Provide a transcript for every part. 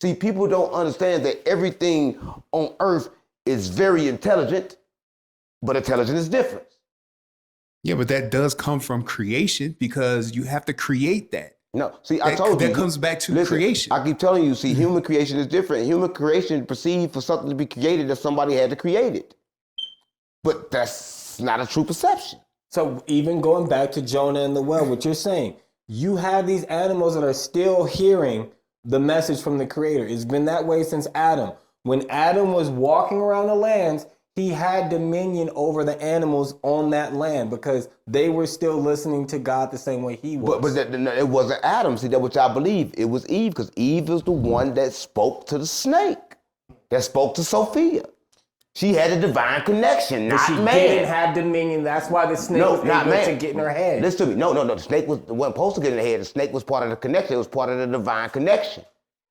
See, people don't understand that everything on earth is very intelligent, but intelligence is different. Yeah, but that does come from creation because you have to create that. No, see, I told you. That comes back to listen, creation. I keep telling you, see, human creation is different. Human creation perceived for something to be created that somebody had to create it. But that's not a true perception. So even going back to Jonah and the well, what you're saying, you have these animals that are still hearing the message from the Creator. It's been that way since Adam. When Adam was walking around the lands, he had dominion over the animals on that land because they were still listening to God the same way he was. But it wasn't Adam. See, that's what y'all believe. It was Eve because Eve was the one that spoke to the snake, that spoke to Sophia. She had a divine connection, not she man. didn't have dominion. That's why the snake was able to get in her head. Listen to me. No. The snake wasn't supposed to get in her head. The snake was part of the connection. It was part of the divine connection.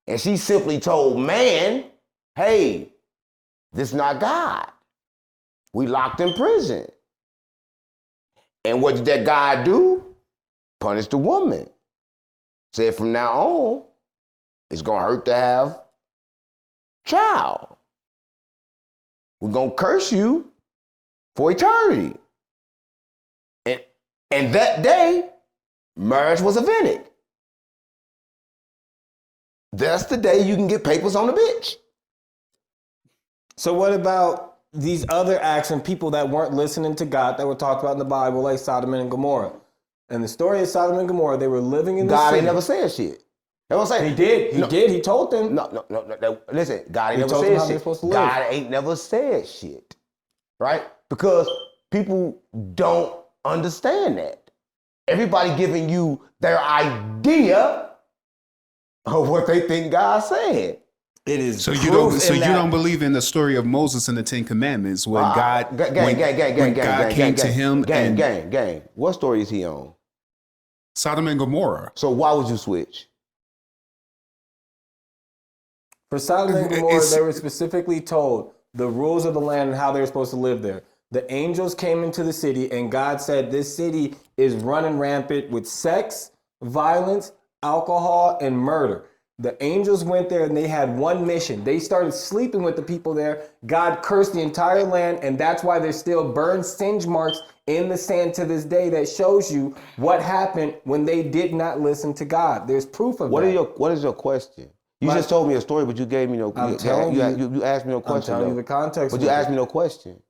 And she simply told man, hey, this is not God. We locked in prison. And what did that God do? Punish the woman. Said from now on, it's going to hurt to have child. We're going to curse you for eternity. And that day, marriage was invented. That's the day you can get papers on the bitch. So what about these other acts and people that weren't listening to God that were talked about in the Bible, like Sodom and Gomorrah? And the story of Sodom and Gomorrah, they were living in the God city. ain't never said shit. That's what I'm saying. He did. He did. He told them. No. Listen, God ain't He never told them how said they're shit. supposed to live. God ain't never said shit. Right? Because people don't understand that. Everybody giving you their idea of what they think God said. It is. So you don't believe in the story of Moses and the Ten Commandments when God came to him Gang. What story is he on? Sodom and Gomorrah. So why would you switch? For Sodom and Gomorrah, they were specifically told the rules of the land and how they were supposed to live there. The angels came into the city and God said this city is running rampant with sex, violence, alcohol, and murder. The angels went there and they had one mission. They started sleeping with the people there. God cursed the entire land, and that's why there's still burned singe marks in the sand to this day that shows you what happened when they did not listen to God. There's proof of that. What is your question? You just told me a story, but you gave me no. I'm telling you. You asked me no question. I'm telling you the context. But you asked me no question.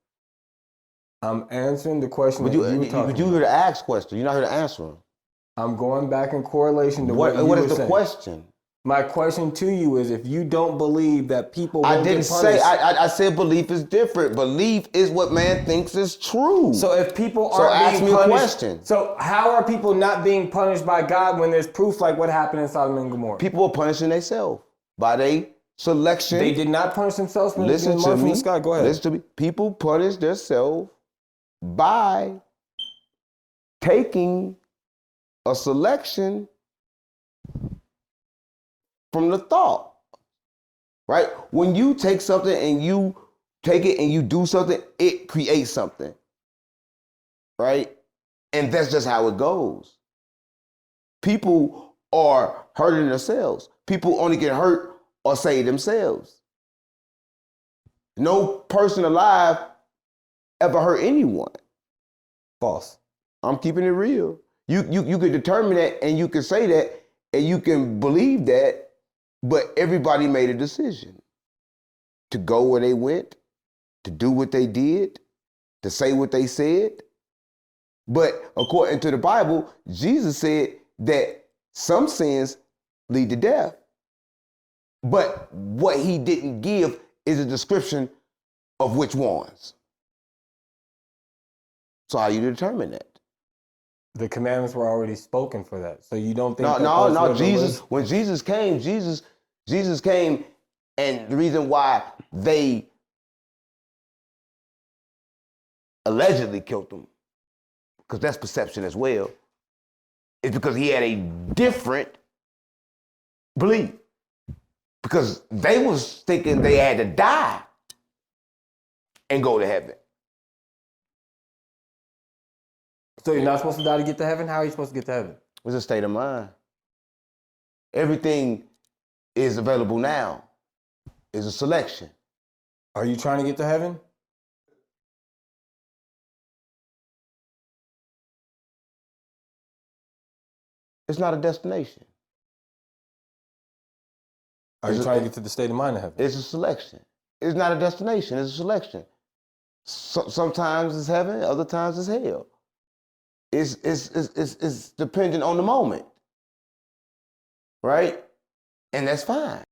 I'm answering the question. But you're here to ask questions. You're not here to answer them. I'm going back in correlation to what is the saying. question? My question to you is, if you don't believe that people I won't didn't get punished, say. I said belief is different. Belief is what man thinks is true. So if people aren't being punished, a question. So how are people not being punished by God when there's proof like what happened in Sodom and Gomorrah? People are punishing themselves by their selection. They did not punish themselves when Listen to me. From the sky. Go ahead. Listen to me. People punish themselves by taking a selection from the thought, right? When you take something and you take it and you do something, it creates something, right? And that's just how it goes. People are hurting themselves. People only get hurt or save themselves. No person alive ever hurt anyone. False. I'm keeping it real. You can determine that and you can say that and you can believe that, but everybody made a decision to go where they went, to do what they did, to say what they said. But according to the Bible, Jesus said that some sins lead to death. But what he didn't give is a description of which ones. So how you determine that? The commandments were already spoken for that. So you don't think No. Jesus, when Jesus came, and the reason why they allegedly killed him, because that's perception as well, is because he had a different belief. Because they was thinking they had to die and go to heaven. So you're not supposed to die to get to heaven? How are you supposed to get to heaven? It's a state of mind. Everything is available now is a selection. Are you trying to get to heaven? It's not a destination. Are you trying to get to the state of mind of heaven? It's a selection. It's not a destination. It's a selection. Sometimes it's heaven, other times it's hell. It's dependent on the moment, right? And that's fine.